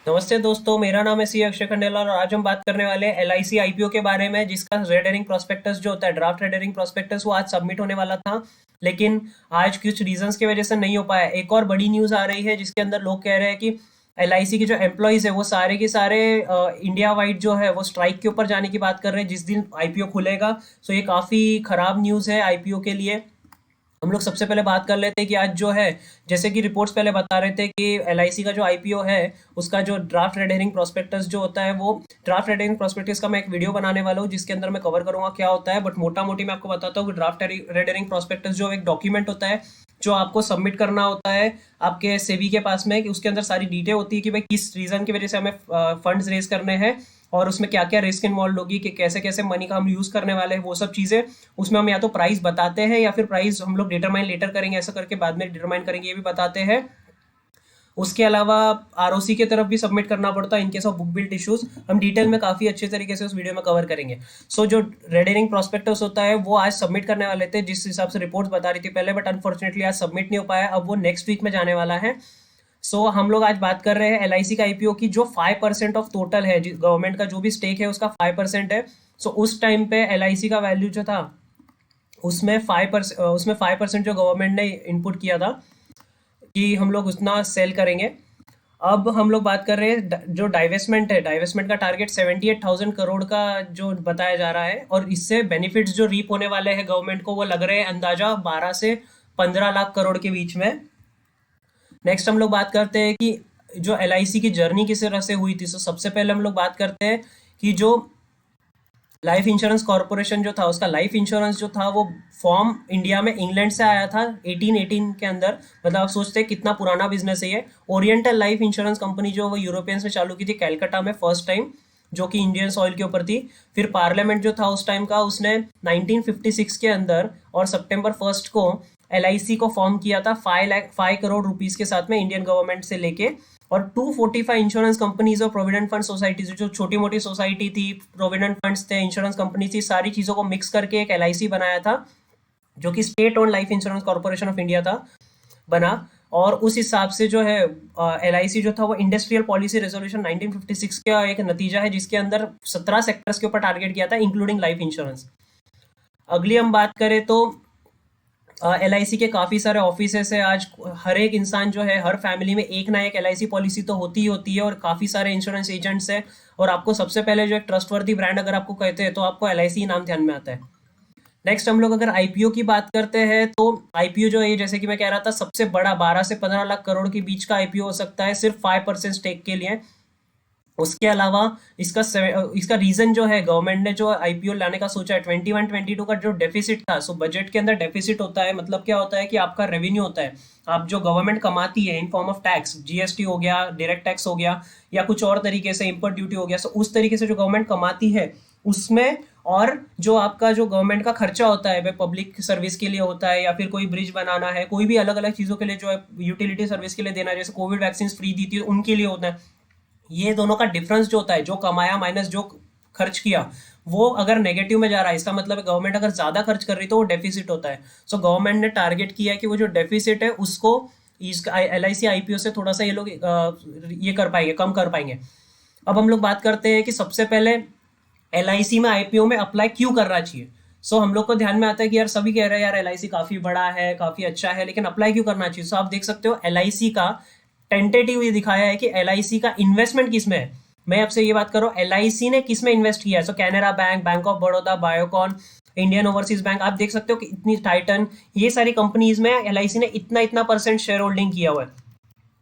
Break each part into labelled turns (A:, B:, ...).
A: नमस्ते दोस्तों, मेरा नाम है सी अक्षय खंडेला और आज हम बात करने वाले हैं एलआईसी आईपीओ के बारे में, जिसका रेड हेरिंग प्रोस्पेक्टस जो होता है, ड्राफ्ट रेड हेरिंग प्रोस्पेक्टस, वो आज सबमिट होने वाला था। लेकिन आज कुछ रीजंस की वजह से नहीं हो पाया। एक और बड़ी न्यूज़ आ रही है जिसके अंदर लोग कह रहे हैं कि एलआईसी के जो एम्प्लॉयज़ है वो सारे के सारे इंडिया वाइड जो है वो स्ट्राइक के ऊपर जाने की बात कर रहे हैं जिस दिन आईपीओ खुलेगा। सो ये काफ़ी खराब न्यूज़ है आईपीओ के लिए। हम लोग सबसे पहले बात कर लेते हैं कि आज जो है, जैसे कि रिपोर्ट्स पहले बता रहे थे कि एलआईसी का जो आईपीओ है उसका जो ड्राफ्ट रेड हेरिंग प्रोस्पेक्टस जो होता है, वो ड्राफ्ट रेड हेरिंग प्रोस्पेक्टस का मैं एक वीडियो बनाने वाला हूँ जिसके अंदर मैं कवर करूंगा क्या होता है। बट मोटा मोटी मैं आपको बताता हूँ कि ड्राफ्ट रेड हेरिंग प्रोस्पेक्टस जो एक डॉक्यूमेंट होता है जो आपको सबमिट करना होता है आपके सेबी के पास में, कि उसके अंदर सारी डिटेल होती है कि भाई किस रीज़न की वजह से हमें फंड्स रेज करने हैं और उसमें क्या क्या रिस्क इन्वॉल्व होगी, कि कैसे कैसे मनी का हम यूज़ करने वाले हैं, वो सब चीज़ें उसमें हम या तो प्राइस बताते हैं या फिर प्राइस हम लोग डिटरमाइन लेटर करेंगे, ऐसा करके बाद में डिटरमाइन करेंगे, ये भी बताते हैं। उसके अलावा आरओसी की तरफ भी सबमिट करना पड़ता है in case of book built issues. हम डिटेल में काफ़ी अच्छे तरीके से उस वीडियो में कवर करेंगे। जो रेड हेरिंग प्रोस्पेक्टस होता है वो आज सबमिट करने वाले थे जिस हिसाब से रिपोर्ट्स बता रही थी पहले, बट अनफॉर्चुनेटली आज सबमिट नहीं हो पाया। अब वो नेक्स्ट वीक में जाने वाला है। हम लोग आज बात कर रहे हैं एलआईसी का आईपीओ की, जो 5% ऑफ टोटल है, गवर्नमेंट का जो भी स्टेक है उसका 5% है। उस टाइम पे एलआईसी का वैल्यू जो था उसमें 5% जो गवर्नमेंट ने इनपुट किया था कि हम लोग उतना सेल करेंगे। अब हम लोग बात कर रहे हैं जो डाइवेस्टमेंट है, डाइवेस्टमेंट का टारगेट 78,000 करोड़ का जो बताया जा रहा है, और इससे बेनिफिट्स जो रीप होने वाले हैं गवर्नमेंट को वो लग रहे हैं अंदाजा 12 से 15 लाख करोड़ के बीच में। नेक्स्ट हम लोग बात करते हैं कि जो एलआईसी की जर्नी किस तरह से हुई थी। सबसे पहले हम लोग बात करते हैं कि जो लाइफ इंश्योरेंस कॉरपोरेशन जो था, उसका लाइफ इंश्योरेंस जो था वो फॉर्म इंडिया में इंग्लैंड से आया था 1818 के अंदर। मतलब आप सोचते हैं कितना पुराना बिजनेस है ये। ओरिएंटल लाइफ इंश्योरेंस कंपनी जो वो यूरोपियंस ने चालू की थी कलकत्ता में फर्स्ट टाइम, जो कि इंडियन सॉइल के ऊपर थी। फिर पार्लियामेंट जो था उस टाइम का, उसने 1956 के अंदर और सितंबर 1 को एलआईसी को फॉर्म किया था 5 करोड़ रुपीस के साथ में इंडियन गवर्नमेंट से लेके। और 245 इंश्योरेंस कंपनीज और प्रोविडेंट फंड सोसाइटीज, जो छोटी मोटी सोसाइटी थी, प्रोविडेंट फंड्स थे, इंश्योरेंस कंपनी थी, सारी चीज़ों को मिक्स करके एक एलआईसी बनाया था, जो कि state own life insurance corporation of India था बना। और उस हिसाब से जो है एलआईसी जो था वो इंडस्ट्रियल पॉलिसी रेजोल्यूशन 1956 का एक नतीजा है, जिसके अंदर 17 सेक्टर्स के ऊपर टारगेट किया था इंक्लूडिंग लाइफ इंश्योरेंस। अगली हम बात करें तो एलआईसी के काफ़ी सारे ऑफिसेस है आज। हर एक इंसान जो है, हर फैमिली में एक ना एक एलआईसी पॉलिसी तो होती ही होती है, और काफ़ी सारे इंश्योरेंस एजेंट्स हैं। और आपको सबसे पहले जो एक ट्रस्टवर्दी ब्रांड अगर आपको कहते हैं तो आपको एलआईसी नाम ध्यान में आता है। नेक्स्ट हम लोग अगर आईपीओ की बात करते हैं तो आईपीओ जो है, जैसे कि मैं कह रहा था, सबसे बड़ा 12 से 15 लाख करोड़ के बीच का आईपीओ हो सकता है सिर्फ 5% स्टेक के लिए। उसके अलावा इसका रीजन जो है, गवर्नमेंट ने जो आईपीओ लाने का सोचा है, 21-22 का जो डेफिसिट था। बजट के अंदर डेफिसिट होता है, मतलब क्या होता है कि आपका रेवेन्यू होता है, आप जो गवर्नमेंट कमाती है in form of tax, GST हो गया, डायरेक्ट टैक्स हो गया, या कुछ और तरीके से इम्पोर्ट ड्यूटी हो गया। उस तरीके से जो गवर्नमेंट कमाती है उसमें, और जो आपका जो गवर्नमेंट का खर्चा होता है पब्लिक सर्विस के लिए होता है, या फिर कोई ब्रिज बनाना है, कोई भी अलग अलग चीज़ों के लिए जो है यूटिलिटी सर्विस के लिए देना है, जैसे कोविड वैक्सीन फ्री दी थी उनके लिए होता है। ये दोनों का डिफरेंस जो होता है, जो कमाया माइनस जो खर्च किया, वो अगर नेगेटिव में जा रहा है, इसका मतलब है गवर्नमेंट अगर ज़्यादा खर्च कर रही तो वो डेफिसिट होता है। गवर्नमेंट ने टारगेट किया है कि वो जो डेफिसिट है उसको इसका एलआईसी आईपीओ से थोड़ा सा ये लोग ये कर पाएंगे, कम कर पाएंगे। अब हम लोग बात करते हैं कि सबसे पहले एलआईसी में आईपीओ में अप्लाई क्यों करना चाहिए। हम लोग को ध्यान में आता है कि यार सभी कह रहे हैं यार एलआईसी काफ़ी बड़ा है, काफ़ी अच्छा है, लेकिन अप्लाई क्यों करना चाहिए। आप देख सकते हो एलआईसी का टेंटेटिव ये दिखाया है कि एलआईसी का इन्वेस्टमेंट किस में है। मैं आपसे ये बात कर रहा हूँ एलआईसी ने किस में इन्वेस्ट किया है। Canara bank, bank of Baroda, Biocon, Indian overseas bank, आप देख सकते हो कि इतनी टाइटन, ये सारी कंपनीज में एलआईसी ने इतना इतना परसेंट शेयर होल्डिंग किया हुआ है।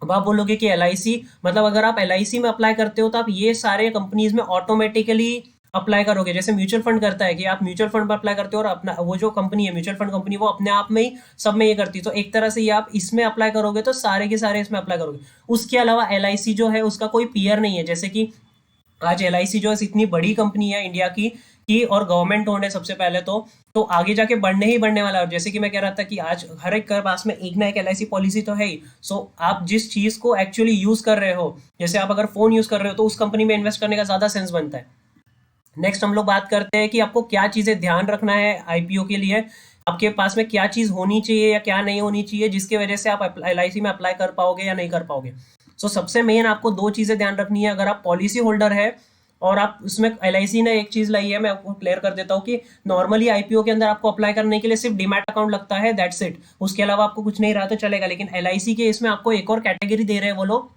A: अब आप बोलोगे कि एलआईसी, मतलब अगर आप एलआईसी में अप्लाई करते हो तो आप ये सारे कंपनीज में ऑटोमेटिकली अप्लाई करोगे, जैसे म्यूचुअल फंड करता है कि आप म्यूचुअल फंड पर अप्लाई करते हो और अपना वो जो कंपनी है म्यूचुअल फंड कंपनी वो अपने आप में ही सब में ये करती है। तो एक तरह से ये आप इसमें अप्लाई करोगे तो सारे के सारे इसमें अप्लाई करोगे। उसके अलावा एलआईसी जो है उसका कोई पीयर नहीं है, जैसे कि आज एलआईसी जो है इतनी बड़ी कंपनी है इंडिया की और गवर्नमेंट ओन्ड है सबसे पहले तो आगे जाके बढ़ने ही बढ़ने वाला है। जैसे कि मैं कह रहा था कि आज हर एक के पास में एक ना एक एलआईसी पॉलिसी तो है ही। आप जिस चीज़ को एक्चुअली यूज़ कर रहे हो, जैसे आप अगर फ़ोन यूज़ कर रहे हो तो उस कंपनी में इन्वेस्ट करने का ज़्यादा सेंस बनता है। नेक्स्ट हम लोग बात करते हैं कि आपको क्या चीज़ें ध्यान रखना है आईपीओ के लिए, आपके पास में क्या चीज़ होनी चाहिए या क्या नहीं होनी चाहिए जिसकी वजह से आप एलआईसी में अप्लाई कर पाओगे या नहीं कर पाओगे। सो सबसे मेन आपको दो चीज़ें ध्यान रखनी है। अगर आप पॉलिसी होल्डर है और आप उसमें एलआईसी ने एक चीज़ लाई है, मैं आपको क्लियर कर देता हूँ कि नॉर्मली आईपीओ के अंदर आपको अप्लाई करने के लिए सिर्फ डीमैट अकाउंट लगता है, दैट्स इट। उसके अलावा आपको कुछ नहीं रहा तो चलेगा। लेकिन एलआईसी के इसमें आपको एक और कैटेगरी दे रहे हैं वो लोग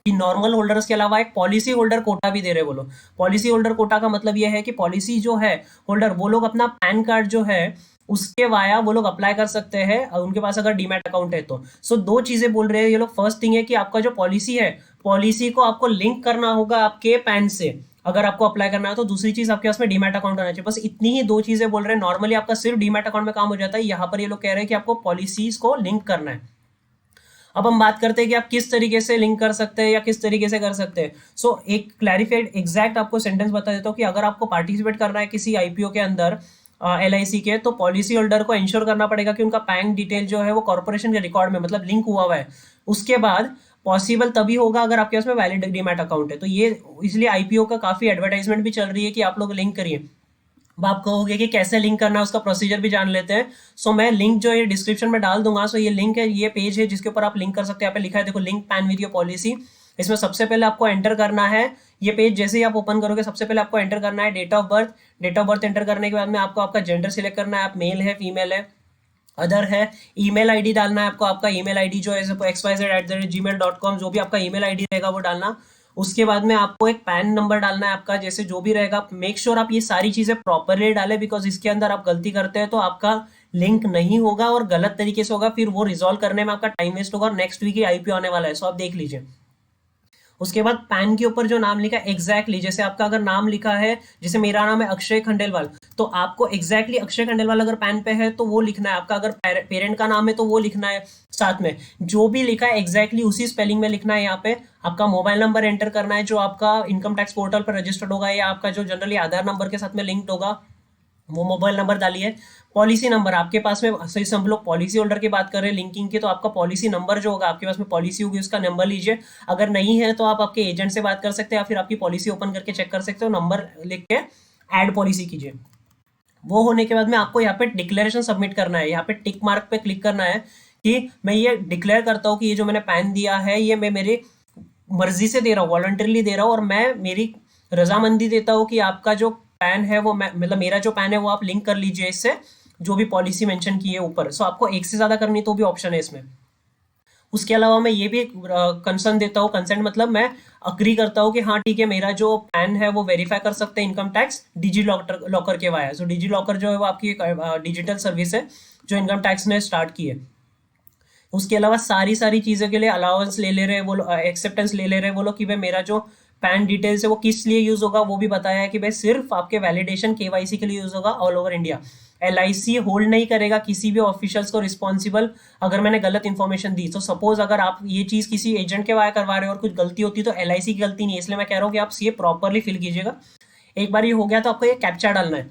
A: कि नॉर्मल होल्डर्स के अलावा एक पॉलिसी होल्डर कोटा भी दे रहे बोलो। पॉलिसी होल्डर कोटा का मतलब ये है कि पॉलिसी जो है होल्डर वो लोग अपना पैन कार्ड जो है उसके वाया वो लोग अप्लाई कर सकते हैं और उनके पास अगर डीमैट अकाउंट है तो। सो दो चीजें बोल रहे हैं ये लोग। फर्स्ट थिंग है कि आपका जो पॉलिसी है, पॉलिसी को आपको लिंक करना होगा आपके पैन से अगर आपको अप्लाई करना है तो। दूसरी चीज आपके पास में डीमैट अकाउंट होना चाहिए। बस इतनी ही दो चीजें बोल रहे हैं। नॉर्मली आपका सिर्फ डीमैट अकाउंट में काम हो जाता है। यहाँ पर ये लोग कह रहे हैं कि आपको पॉलिसीज को लिंक करना है। अब हम बात करते हैं कि आप किस तरीके से लिंक कर सकते हैं या किस तरीके से कर सकते हैं। सो एक क्लैरिफाइड एग्जैक्ट आपको सेंटेंस बता देता हूँ कि अगर आपको पार्टिसिपेट करना है किसी आईपीओ के अंदर एलआईसी के, तो पॉलिसी होल्डर को इंश्योर करना पड़ेगा कि उनका बैंक डिटेल जो है वो कॉर्पोरेशन के रिकॉर्ड में मतलब लिंक हुआ है। उसके बाद पॉसिबल तभी होगा अगर आपके पास में वैलिड डीमैट अकाउंट है। तो ये इसलिए आईपीओ का काफी एडवर्टाइजमेंट भी चल रही है कि आप लोग लिंक करिए। अब आप कहोगे कि कैसे लिंक करना है, उसका प्रोसीजर भी जान लेते हैं। सो मैं लिंक जो है डिस्क्रिप्शन में डाल दूंगा। सो ये लिंक है, ये पेज है जिसके ऊपर आप लिंक कर सकते हैं। यहाँ पे लिखा है देखो, link pan with your policy. इसमें सबसे पहले आपको एंटर करना है, ये पेज जैसे ही आप ओपन करोगे सबसे पहले आपको एंटर करना है date of birth. Date of birth enter करने के बाद में आपको आपका जेंडर सिलेक्ट करना है, आप मेल है फीमेल है, अदर है। ईमेल आईडी डालना है आपको, आपका ईमेल आईडी जो है xyz@gmail.com, जो भी आपका ईमेल आईडी रहेगा वो डालना। उसके बाद में आपको एक पैन नंबर डालना है आपका, जैसे जो भी रहेगा। मेक श्योर आप ये सारी चीजें प्रॉपरली डालें, बिकॉज इसके अंदर आप गलती करते हैं तो आपका लिंक नहीं होगा और गलत तरीके से होगा, फिर वो रिजॉल्व करने में आपका टाइम वेस्ट होगा और नेक्स्ट वीक ही आईपीओ आने वाला है। सो आप देख लीजिए। उसके बाद पैन के ऊपर जो नाम लिखा है एग्जैक्टली जैसे आपका अगर नाम लिखा है, जैसे मेरा नाम है अक्षय खंडेलवाल, तो आपको एग्जैक्टली अक्षय खंडेलवाल अगर पैन पे है तो वो लिखना है आपका। अगर पेरेंट का नाम है तो वो लिखना है साथ में। जो भी लिखा है एग्जैक्टली उसी स्पेलिंग में लिखना है। यहाँ पे आपका मोबाइल नंबर एंटर करना है जो आपका इनकम टैक्स पोर्टल पर रजिस्टर्ड होगा या आपका जो जनरली आधार नंबर के साथ में लिंक्ड होगा, वो मोबाइल नंबर डालिए। पॉलिसी नंबर आपके पास में, सही से हम लोग पॉलिसी होल्डर की बात कर रहे हैं लिंकिंग की, तो आपका पॉलिसी नंबर जो होगा आपके पास में पॉलिसी होगी उसका नंबर लीजिए। अगर नहीं है तो आप आपके एजेंट से बात कर सकते हैं या फिर आपकी पॉलिसी ओपन करके चेक कर सकते हो। नंबर लिख के ऐड पॉलिसी कीजिए। वो होने के बाद में आपको यहाँ पे डिक्लेरेशन सबमिट करना है। यहाँ पे टिक मार्क पे क्लिक करना है कि मैं ये डिक्लेयर करता हूँ कि ये जो मैंने पैन दिया है ये मैं मेरी मर्जी से दे रहा हूँ, वॉलंटरीली दे रहा हूँ, और मैं मेरी रजामंदी देता हूँ कि आपका जो पैन है वो मतलब मेरा जो पैन है वो आप लिंक कर लीजिए इससे, जो भी पॉलिसी मेंशन की है ऊपर। सो आपको एक से ज्यादा करनी तो भी ऑप्शन है इसमें। उसके अलावा मैं ये भी कंसर्न देता हूँ, कंसेंट मतलब मैं अग्री करता हूँ कि हाँ ठीक है, मेरा जो पैन है वो वेरीफाई कर सकते हैं इनकम टैक्स डिजी लॉकर के वाया। सो डिजी लॉकर जो है वो आपकी एक डिजिटल सर्विस है जो इनकम टैक्स ने स्टार्ट की है। उसके अलावा सारी सारी चीज़ों के लिए अलाउंस ले ले रहे हैं वो लोग, एक्सेप्टेंस ले ले रहे हैं वो लोग कि भाई मेरा जो पैन डिटेल्स है वो किस लिए यूज़ होगा, वो भी बताया है कि भाई सिर्फ आपके वैलिडेशन केवाईसी के लिए यूज़ होगा all over India. LIC hold नहीं करेगा किसी भी ऑफिशियल्स को रिस्पॉन्सिबल अगर मैंने गलत इन्फॉर्मेशन दी। तो सपोज अगर आप ये चीज़ किसी एजेंट के वाया करवा रहे हो और कुछ गलती होती है तो एलआईसी की गलती नहीं है। इसलिए मैं कह रहा हूँ कि आप ये प्रॉपरली फिल कीजिएगा। एक बार ये हो गया तो आपको ये कैप्चा डालना है।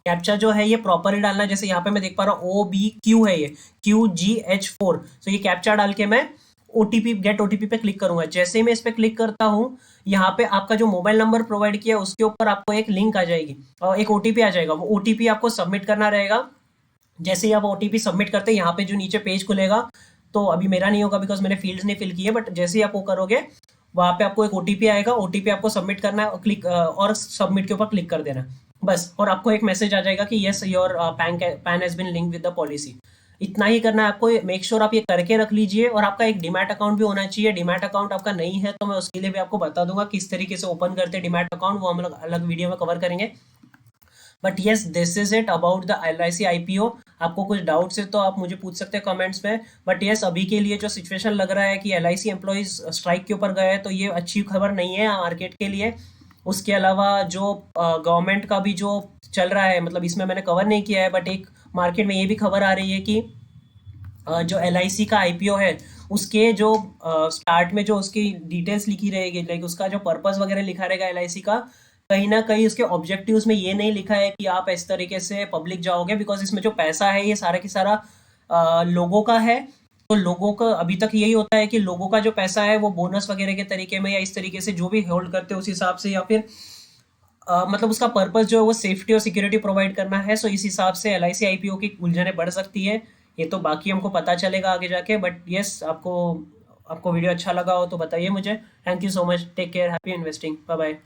A: कैप्चा जो है ये प्रॉपरली डालना है। जैसे यहाँ पे मैं देख पा रहा हूँ OBQ है, ये QGH4। तो ये कैप्चा डाल के मैं ओटीपी गेट ओटीपी पे क्लिक करूंगा। जैसे ही मैं इस पे क्लिक करता हूँ यहाँ पे आपका जो मोबाइल नंबर प्रोवाइड किया है उसके ऊपर आपको एक लिंक आ जाएगी और एक ओटीपी आ जाएगा। वो ओटीपी आपको सबमिट करना रहेगा। जैसे ही आप ओटीपी सबमिट करते हैं यहाँ पे जो नीचे पेज खुलेगा, तो अभी मेरा नहीं होगा बिकॉज मैंने फील्ड्स नहीं फिल की है, बट जैसे ही आप वो करोगे वहाँ पे आपको एक ओटीपी आएगा। ओटीपी आपको सबमिट करना है और क्लिक और सबमिट के ऊपर क्लिक कर देना है बस। और आपको एक मैसेज आ जाएगा कि yes your PAN has been linked with the policy. इतना ही करना है आपको। मेक श्योर आप ये करके रख लीजिए। और आपका एक डीमैट अकाउंट भी होना चाहिए। डीमैट अकाउंट आपका नहीं है तो मैं उसके लिए भी आपको बता दूंगा किस तरीके से ओपन करते हैं डीमैट अकाउंट, वो हम लोग अलग वीडियो में कवर करेंगे। But yes, this is it about the LIC IPO। आपको कुछ डाउट्स है तो आप मुझे पूछ सकते हैं कमेंट्स में। बट येस, अभी के लिए जो सिचुएशन लग रहा है कि LIC एम्प्लॉयज स्ट्राइक के ऊपर गए हैं तो ये अच्छी खबर नहीं है मार्केट के लिए। उसके अलावा जो गवर्नमेंट का भी जो चल रहा है, मतलब इसमें मैंने कवर नहीं किया है, बट एक मार्केट में ये भी खबर आ रही है कि जो LIC का IPO है उसके जो स्टार्ट में जो उसकी डिटेल्स लिखी रहेगी, लाइक उसका जो पर्पस वगैरह लिखा रहेगा LIC का, कहीं ना कहीं उसके ऑब्जेक्टिव्स में ये नहीं लिखा है कि आप इस तरीके से पब्लिक जाओगे। बिकॉज इसमें जो पैसा है ये सारा की सारा लोगों का है। तो लोगों का अभी तक यही होता है कि लोगों का जो पैसा है वो बोनस वगैरह के तरीके में या इस तरीके से जो भी होल्ड करते हैं उस हिसाब से, या फिर मतलब उसका पर्पस जो है वो सेफ्टी और सिक्योरिटी प्रोवाइड करना है। सो इस हिसाब से LIC IPO की उलझनें बढ़ सकती है। ये तो बाकी हमको पता चलेगा आगे जाके। बट यस, आपको आपको वीडियो अच्छा लगा हो तो बताइए मुझे। Thank you so much, take care, happy investing, bye bye.